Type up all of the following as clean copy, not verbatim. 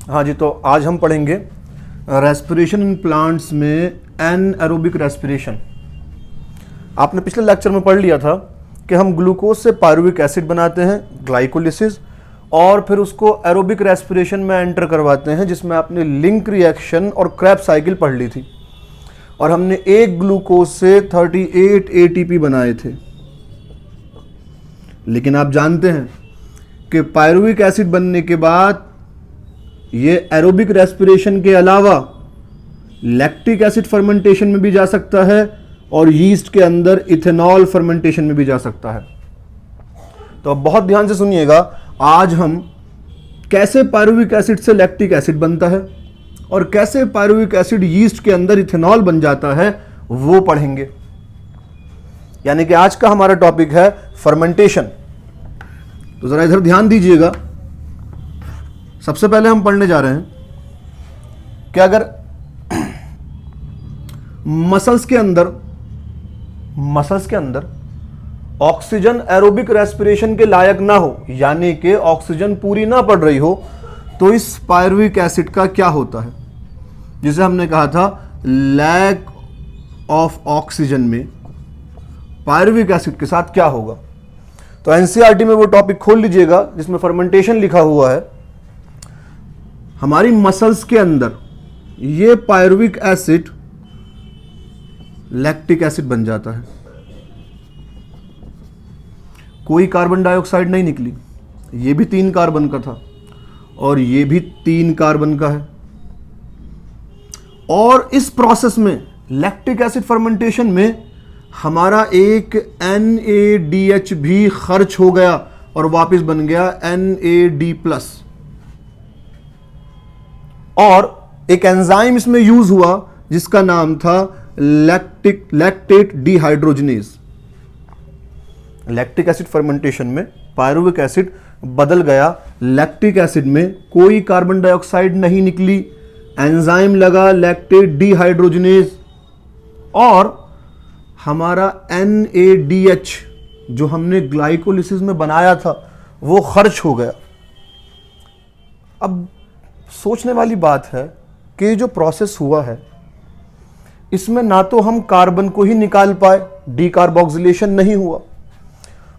हाँ जी, तो आज हम पढ़ेंगे रेस्पिरेशन इन प्लांट्स में एनएरोबिक रेस्पिरेशन। आपने पिछले लेक्चर में पढ़ लिया था कि हम ग्लूकोज से पायरुविक एसिड बनाते हैं, ग्लाइकोलिसिस, और फिर उसको एरोबिक रेस्पिरेशन में एंटर करवाते हैं, जिसमें आपने लिंक रिएक्शन और क्रैब साइकिल पढ़ ली थी। और हमने एक ग्लूकोज से 38 एटीपी बनाए थे। लेकिन आप जानते हैं कि पायरुविक एसिड बनने के बाद ये एरोबिक रेस्पिरेशन के अलावा लैक्टिक एसिड फर्मेंटेशन में भी जा सकता है और यीस्ट के अंदर इथेनॉल फर्मेंटेशन में भी जा सकता है। तो अब बहुत ध्यान से सुनिएगा, आज हम कैसे पायरुविक एसिड से लैक्टिक एसिड बनता है और कैसे पायरुविक एसिड यीस्ट के अंदर इथेनॉल बन जाता है वो पढ़ेंगे। यानी कि आज का हमारा टॉपिक है फर्मेंटेशन। तो जरा इधर ध्यान दीजिएगा। सबसे पहले हम पढ़ने जा रहे हैं कि अगर मसल्स के अंदर ऑक्सीजन एरोबिक रेस्पिरेशन के लायक ना हो, यानी कि ऑक्सीजन पूरी ना पड़ रही हो, तो इस पायरुविक एसिड का क्या होता है, जिसे हमने कहा था लैक ऑफ ऑक्सीजन में पायरुविक एसिड के साथ क्या होगा। तो एनसीईआरटी में वो टॉपिक खोल लीजिएगा जिसमें फर्मेंटेशन लिखा हुआ है। हमारी मसल्स के अंदर ये पायरुविक एसिड लैक्टिक एसिड बन जाता है। कोई कार्बन डाइऑक्साइड नहीं निकली, ये भी 3 कार्बन का था और ये भी 3 कार्बन का है। और इस प्रोसेस में लैक्टिक एसिड फर्मेंटेशन में हमारा एक NADH भी खर्च हो गया और वापस बन गया NAD+। और एक एंजाइम इसमें यूज हुआ जिसका नाम था lactate dehydrogenase. Lactic acid fermentation में पायरुविक एसिड बदल गया लैक्टिक एसिड में, कोई कार्बन डाइऑक्साइड नहीं निकली, एंजाइम लगा लैक्टेट डिहाइड्रोजनेज, और हमारा NADH जो हमने ग्लाइकोलिसिस में बनाया था वो खर्च हो गया। अब सोचने वाली बात है कि जो प्रोसेस हुआ है इसमें ना तो हम कार्बन को ही निकाल पाए, डीकार्बोक्सिलेशन नहीं हुआ,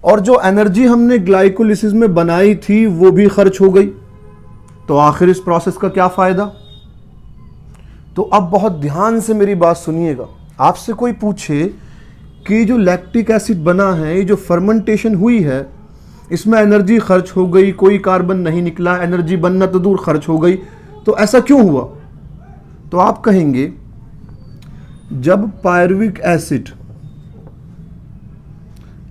और जो एनर्जी हमने ग्लाइकोलिसिस में बनाई थी वो भी खर्च हो गई। तो आखिर इस प्रोसेस का क्या फायदा। तो अब बहुत ध्यान से मेरी बात सुनिएगा। आपसे कोई पूछे कि जो लैक्टिक एसिड बना है, ये जो फर्मेंटेशन हुई है, इसमें एनर्जी खर्च हो गई, कोई कार्बन नहीं निकला, एनर्जी बनना तो दूर खर्च हो गई, तो ऐसा क्यों हुआ। तो आप कहेंगे जब पायरुविक एसिड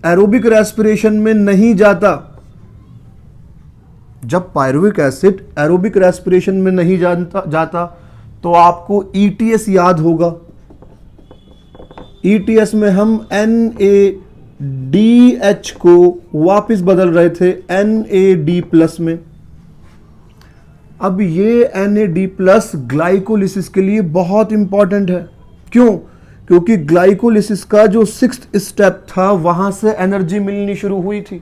एरोबिक रेस्पिरेशन में नहीं जाता, जब पायरुविक एसिड एरोबिक रेस्पिरेशन में नहीं जाता तो आपको ETS याद होगा। ETS में हम NADH को वापस बदल रहे थे NAD+ में। अब ये NAD+ ग्लाइकोलिसिस के लिए बहुत इंपॉर्टेंट है। क्यों? क्योंकि ग्लाइकोलिसिस का जो 6th स्टेप था वहां से एनर्जी मिलनी शुरू हुई थी,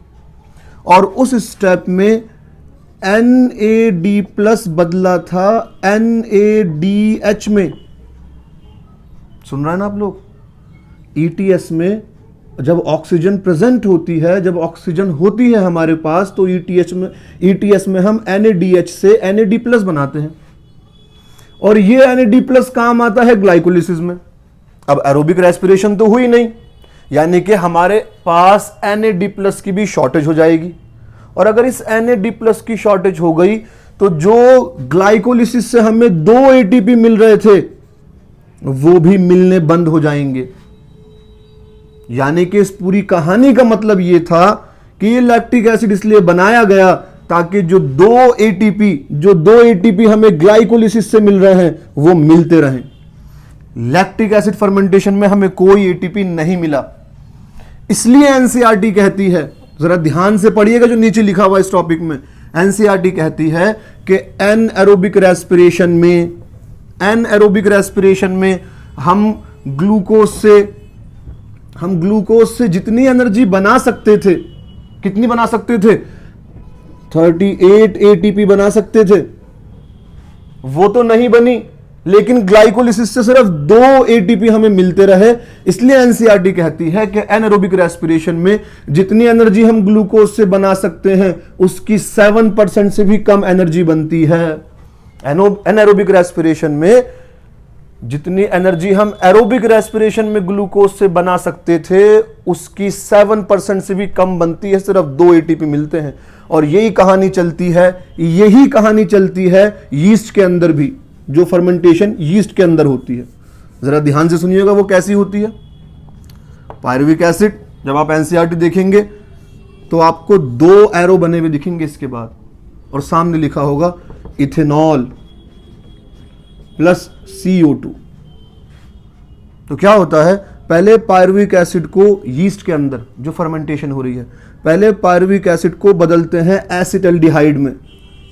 और उस स्टेप में NAD+ बदला था NADH में। सुन रहे हैं ना आप लोग। ETS में जब ऑक्सीजन प्रेजेंट होती है, जब ऑक्सीजन होती है हमारे पास, तो ETS में हम NADH से NAD+ बनाते हैं, और ये NAD+ काम आता है ग्लाइकोलिसिस में। अब एरोबिक रेस्पिरेशन तो हुई नहीं, यानी कि हमारे पास NAD+ की भी शॉर्टेज हो जाएगी, और अगर इस NAD+ की शॉर्टेज हो गई तो जो ग्लाइकोलिसिस से हमें 2 ATP मिल रहे थे वो भी मिलने बंद हो जाएंगे। यानी कि इस पूरी कहानी का मतलब यह था कि ये लैक्टिक एसिड इसलिए बनाया गया ताकि जो 2 ATP हमें ग्लाइकोलिसिस से मिल रहे हैं वो मिलते रहें। लैक्टिक एसिड फर्मेंटेशन में हमें कोई ATP नहीं मिला, इसलिए एनसीईआरटी कहती है, जरा ध्यान से पढ़िएगा जो नीचे लिखा हुआ इस टॉपिक में। एनसीईआरटी कहती है कि एनएरोबिक रेस्पिरेशन में हम ग्लूकोज से जितनी एनर्जी बना सकते थे, कितनी बना सकते थे? 38 ATP बना सकते थे। वो तो नहीं बनी, लेकिन ग्लाइकोलिसिस से सिर्फ 2 एटीपी हमें मिलते रहे। इसलिए एनसीईआरटी कहती है कि एनारोबिक रेस्पिरेशन में जितनी एनर्जी हम ग्लूकोज से बना सकते हैं उसकी 7% से भी कम एनर्जी बनती है। एनारोबिक रेस्पिरेशन में जितनी एनर्जी हम एरोबिक रेस्पिरेशन में ग्लूकोज से बना सकते थे उसकी 7% से भी कम बनती है, सिर्फ 2 एटीपी मिलते हैं। और यही कहानी चलती है यीस्ट के अंदर भी, जो फर्मेंटेशन यीस्ट के अंदर होती है। जरा ध्यान से सुनिएगा वो कैसी होती है। पायरुविक एसिड, जब आप एनसीईआरटी देखेंगे तो आपको 2 एरो बने हुए दिखेंगे इसके बाद, और सामने लिखा होगा इथेनॉल प्लस CO2। तो क्या होता है, पहले पायरुविक एसिड को यीस्ट के अंदर जो फर्मेंटेशन हो रही है, पहले पायरुविक एसिड को बदलते हैं एसिटल्डिहाइड में।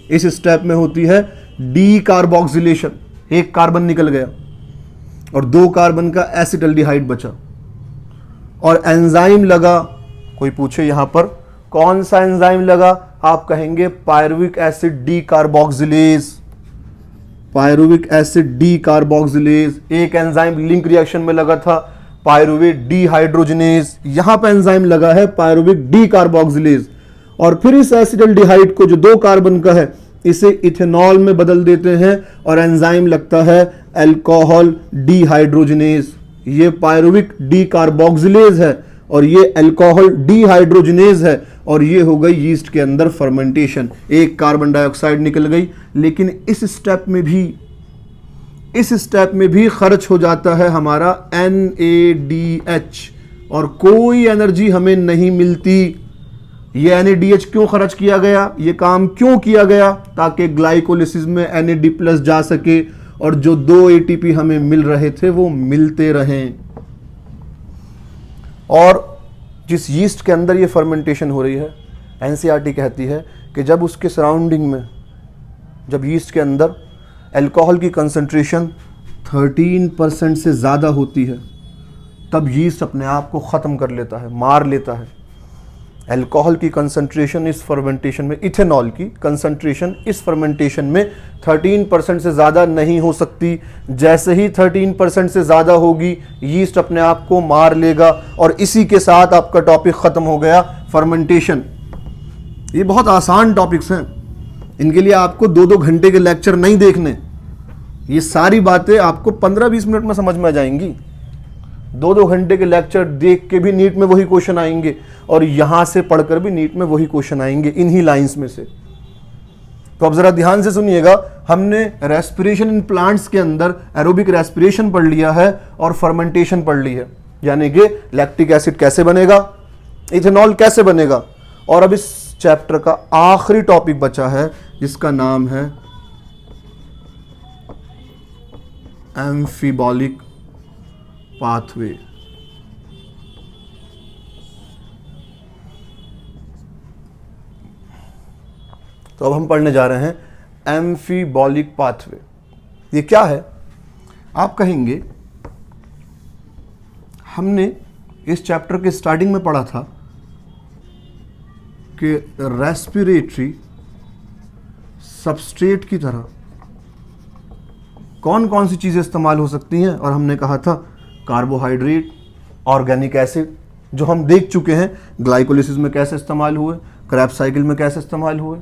इस स्टेप में होती है डी कार्बोक्सिलेशन, 1 कार्बन निकल गया और 2 कार्बन का एसिटल्डिहाइड बचा, और एंजाइम लगा। कोई पूछे यहां पर कौन सा एंजाइम लगा, आप कहेंगे pyruvic acid D carboxylase. Pyruvic acid D carboxylase, एक एंजाइम लिंक रिएक्शन में लगा था पायरुवेट डीहाइड्रोजनेज, यहां पर एंजाइम लगा है पायरुविक डी कार्बोक्सिलेज। और फिर इस एसिटल्डिहाइड को जो 2 कार्बन का है इसे इथेनॉल में बदल देते हैं और एंजाइम लगता है अल्कोहल डीहाइड्रोजनेज। ये पायरुविक डी कार्बोक्सिलेज है और ये अल्कोहल डीहाइड्रोजनेज है, और ये हो गई यीस्ट के अंदर फर्मेंटेशन। 1 कार्बन डाइऑक्साइड निकल गई, लेकिन इस स्टेप में भी खर्च हो जाता है हमारा NADH, और कोई एनर्जी हमें नहीं मिलती। ये NADH क्यों खर्च किया गया, ये काम क्यों किया गया, ताकि ग्लाइकोलिसिस में NAD+ जा सके और जो 2 एटीपी हमें मिल रहे थे वो मिलते रहें। और जिस यीस्ट के अंदर ये फर्मेंटेशन हो रही है, एनसीईआरटी कहती है कि जब उसके सराउंडिंग में, जब यीस्ट के अंदर अल्कोहल की कंसंट्रेशन 13% से ज़्यादा होती है, तब यीस्ट अपने आप को ख़त्म कर लेता है, मार लेता है। अल्कोहल की कंसंट्रेशन इस फर्मेंटेशन में, इथेनॉल की कंसंट्रेशन इस फर्मेंटेशन में 13% से ज़्यादा नहीं हो सकती। जैसे ही 13% से ज़्यादा होगी यीस्ट अपने आप को मार लेगा, और इसी के साथ आपका टॉपिक ख़त्म हो गया, फर्मेंटेशन। ये बहुत आसान टॉपिक्स हैं, इनके लिए आपको 2-2 घंटे के लेक्चर नहीं देखने। ये सारी बातें आपको 15-20 मिनट में समझ में आ जाएंगी। 2-2 घंटे के लेक्चर देख के भी नीट में वही क्वेश्चन आएंगे, और यहां से पढ़कर भी नीट में वही क्वेश्चन आएंगे, इन्हीं लाइंस में से। तो अब जरा ध्यान से सुनिएगा, हमने रेस्पिरेशन इन प्लांट्स के अंदर एरोबिक रेस्पिरेशन पढ़ लिया है और फर्मेंटेशन पढ़ ली है, यानी कि लैक्टिक एसिड कैसे बनेगा, इथेनॉल कैसे बनेगा। और अब इस चैप्टर का आखिरी टॉपिक बचा है जिसका नाम है एम्फीबॉलिक पाथवे। तो अब हम पढ़ने जा रहे हैं एम्फीबॉलिक पाथवे। ये क्या है, आप कहेंगे हमने इस चैप्टर के स्टार्टिंग में पढ़ा था कि रेस्पिरेटरी सबस्ट्रेट की तरह कौन कौन सी चीज़ें इस्तेमाल हो सकती हैं, और हमने कहा था कार्बोहाइड्रेट, ऑर्गेनिक एसिड, जो हम देख चुके हैं ग्लाइकोलिसिस में कैसे इस्तेमाल हुए, क्रेब्स साइकिल में कैसे इस्तेमाल हुए।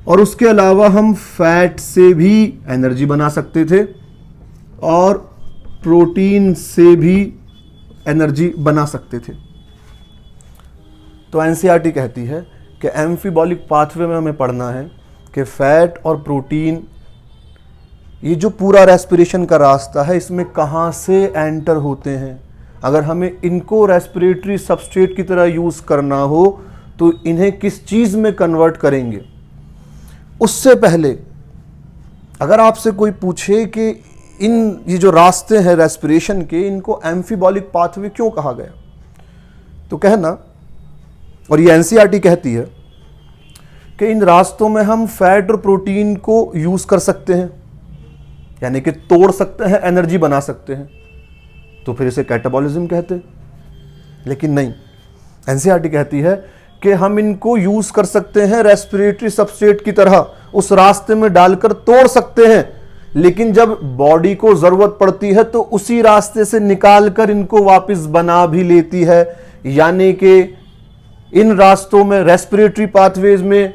और उसके अलावा हम फैट से भी एनर्जी बना सकते थे और प्रोटीन से भी एनर्जी बना सकते थे। तो एनसीईआरटी कहती है कि एम्फीबॉलिक पाथवे में हमें पढ़ना है कि फैट और प्रोटीन, ये जो पूरा रेस्पिरेशन का रास्ता है, इसमें कहाँ से एंटर होते हैं। अगर हमें इनको रेस्पिरेटरी सबस्ट्रेट की तरह यूज़ करना हो तो इन्हें किस चीज़ में कन्वर्ट करेंगे। उससे पहले अगर आपसे कोई पूछे कि ये जो रास्ते हैं रेस्पिरेशन के, इनको एम्फीबॉलिक पाथवे क्यों कहा गया, तो कहना, और ये एनसीईआरटी कहती है कि इन रास्तों में हम फैट और प्रोटीन को यूज़ कर सकते हैं, यानी कि तोड़ सकते हैं, एनर्जी बना सकते हैं, तो फिर इसे कैटाबॉलिज्म कहते हैं। लेकिन नहीं, एनसीईआरटी कहती है कि हम इनको यूज कर सकते हैं रेस्पिरेटरी सबस्ट्रेट की तरह, उस रास्ते में डालकर तोड़ सकते हैं, लेकिन जब बॉडी को जरूरत पड़ती है तो उसी रास्ते से निकालकर इनको वापस बना भी लेती है। यानी कि इन रास्तों में, रेस्पिरेटरी पाथवेज में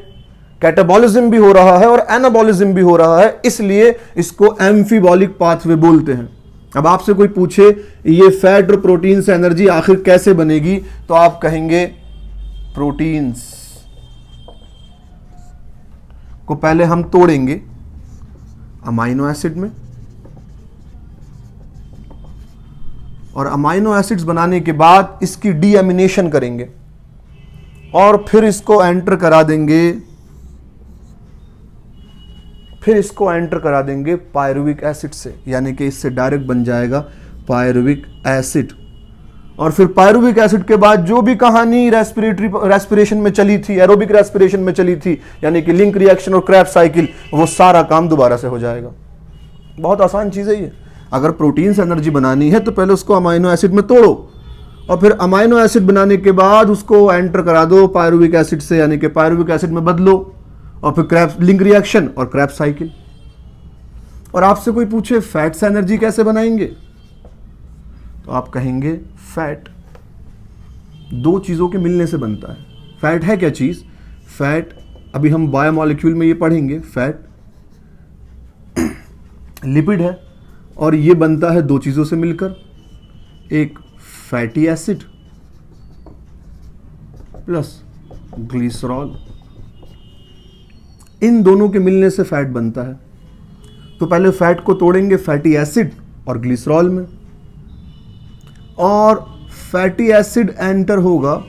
कैटाबॉलिज्म भी हो रहा है और एनाबॉलिज्म भी हो रहा है, इसलिए इसको एम्फीबॉलिक पाथवे बोलते हैं। अब आपसे कोई पूछे ये फैट और प्रोटीन से एनर्जी आखिर कैसे बनेगी, तो आप कहेंगे प्रोटीन्स को पहले हम तोड़ेंगे अमाइनो एसिड में, और अमाइनो एसिड्स बनाने के बाद इसकी डीएमिनेशन करेंगे और फिर इसको एंटर करा देंगे पायरुविक एसिड से, यानी कि इससे डायरेक्ट बन जाएगा पायरुविक एसिड। और फिर पायरुविक एसिड के बाद जो भी कहानी रेस्पिरेशन में चली थी, एरोबिक रेस्पिरेशन में चली थी, यानी कि लिंक रिएक्शन और क्रेब्स साइकिल, वो सारा काम दोबारा से हो जाएगा। बहुत आसान चीज़ है ये। अगर प्रोटीन से एनर्जी बनानी है तो पहले उसको अमाइनो एसिड में तोड़ो और फिर अमाइनो एसिड बनाने के बाद उसको एंटर करा दो पायरुविक एसिड से, यानी कि पायरुविक एसिड में बदलो, और फिर क्रेब्स लिंक रिएक्शन और क्रेब्स साइकिल। और आपसे कोई पूछे फैट से एनर्जी कैसे बनाएंगे, तो आप कहेंगे फैट दो चीज़ों के मिलने से बनता है। फैट है क्या चीज़? फैट अभी हम बायोमोलिक्यूल में ये पढ़ेंगे, फैट लिपिड है और ये बनता है दो चीज़ों से मिलकर, एक फैटी एसिड प्लस ग्लिसरॉल। इन दोनों के मिलने से फैट बनता है। तो पहले फैट को तोड़ेंगे फैटी एसिड और ग्लिसरॉल में, और फैटी एसिड एंटर होगा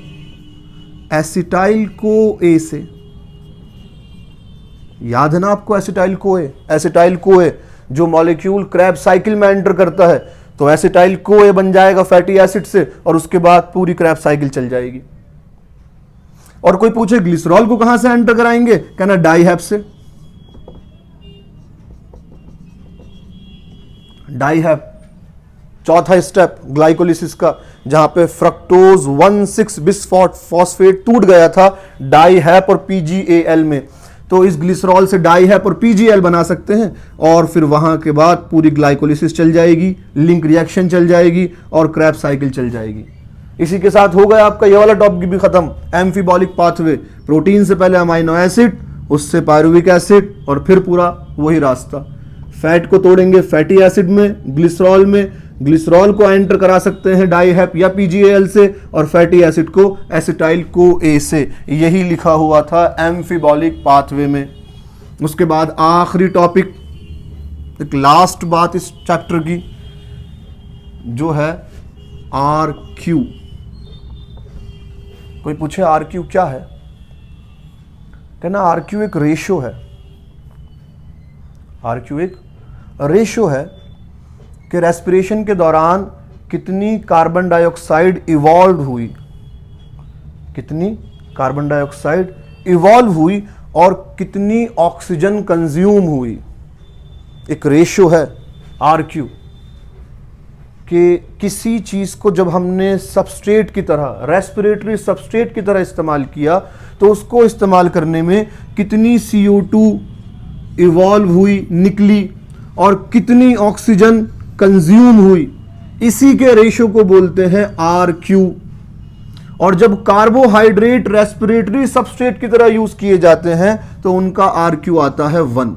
एसिटाइल को ए से। याद है ना आपको एसिटाइल को ए जो मॉलिक्यूल क्रेब्स साइकिल में एंटर करता है, तो एसिटाइल को ए बन जाएगा फैटी एसिड से और उसके बाद पूरी क्रेब्स साइकिल चल जाएगी। और कोई पूछे ग्लिसरॉल को कहां से एंटर कराएंगे, कहना डाइहैप से। डाइहैप चौथा स्टेप ग्लाइकोलिसिस का, जहां पे फ्रक्टोज 1,6 बिस्फॉस्फेट टूट गया था डाइहैप और पीजीएल में, तो इस ग्लिसरॉल से डाइहैप और पीजीएल बना सकते हैं और फिर वहां के बाद पूरी ग्लाइकोलिसिस चल जाएगी, लिंक रिएक्शन चल जाएगी और क्रेब्स साइकिल चल जाएगी। इसी के साथ हो गया आपका ये वाला टॉपिक भी खत्म, एम्फीबॉलिक पाथवे। प्रोटीन से पहले अमाइनो एसिड, उससे पायरुविक एसिड और फिर पूरा वही रास्ता। फैट को तोड़ेंगे फैटी एसिड में, ग्लिसरॉल में, ग्लिसरॉल को एंटर करा सकते हैं डाइहैप या पीजीएल से, और फैटी एसिड को एसिटाइल को ए से। यही लिखा हुआ था एम्फीबॉलिक पाथवे में। उसके बाद आखिरी टॉपिक, एक लास्ट बात इस चैप्टर की, जो है आर क्यू। कोई पूछे आर क्यू क्या है, कहना आर क्यू एक रेशो है। आर क्यू एक रेशो है कि रेस्पिरेशन के दौरान कितनी कार्बन डाइऑक्साइड इवॉल्व हुई, कितनी कार्बन डाइऑक्साइड इवॉल्व हुई और कितनी ऑक्सीजन कंज्यूम हुई। एक रेशो है आर क्यू कि किसी चीज़ को जब हमने सबस्ट्रेट की तरह, रेस्पिरेटरी सबस्ट्रेट की तरह इस्तेमाल किया, तो उसको इस्तेमाल करने में कितनी CO2 इवॉल्व हुई, निकली, और कितनी ऑक्सीजन कंज्यूम हुई, इसी के रेशो को बोलते हैं आर क्यू। और जब कार्बोहाइड्रेट रेस्पिरेटरी सबस्ट्रेट की तरह यूज किए जाते हैं तो उनका आर क्यू आता है 1।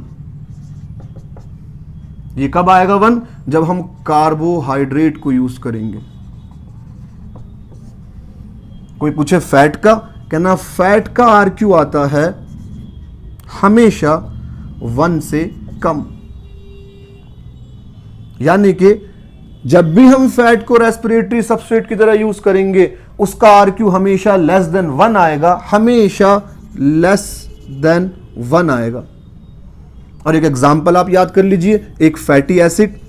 ये कब आएगा 1? जब हम कार्बोहाइड्रेट को यूज करेंगे। कोई पूछे फैट का, कहना फैट का आर क्यू आता है हमेशा 1 से कम। यानी कि जब भी हम फैट को रेस्पिरेटरी सबस्ट्रेट की तरह यूज करेंगे, उसका आर क्यू हमेशा लेस देन 1 आएगा, हमेशा लेस देन 1 आएगा। और एक एग्जांपल आप याद कर लीजिए, एक फैटी एसिड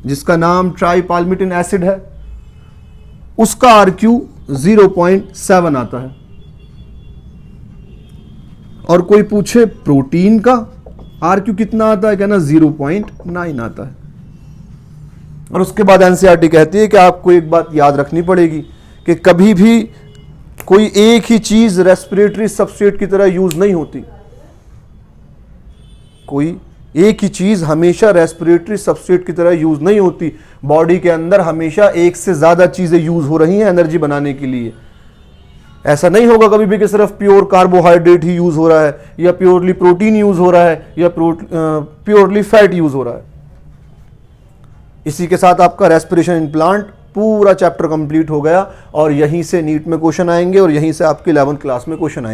जिसका नाम ट्राइपाल्मिटिन एसिड है, उसका आर क्यू 0.7 आता है। और कोई पूछे प्रोटीन का आर क्यू कितना आता है, कहना 0.9 आता है। और उसके बाद एनसीईआरटी कहती है कि आपको एक बात याद रखनी पड़ेगी कि कभी भी कोई एक ही चीज रेस्पिरेटरी सबस्ट्रेट की तरह यूज नहीं होती। कोई एक ही चीज हमेशा रेस्पिरेटरी सबस्ट्रेट की तरह यूज नहीं होती। बॉडी के अंदर हमेशा एक से ज्यादा चीजें यूज हो रही हैं एनर्जी बनाने के लिए। ऐसा नहीं होगा कभी भी कि सिर्फ प्योर कार्बोहाइड्रेट ही यूज हो रहा है, या प्योरली प्रोटीन यूज हो रहा है, या प्योरली फैट यूज हो रहा है। इसी के साथ आपका रेस्पिरेशन इम्प्लांट पूरा चैप्टर कंप्लीट हो गया, और यहीं से नीट में क्वेश्चन आएंगे और यहीं से आपके 11th क्लास में क्वेश्चन आएंगे।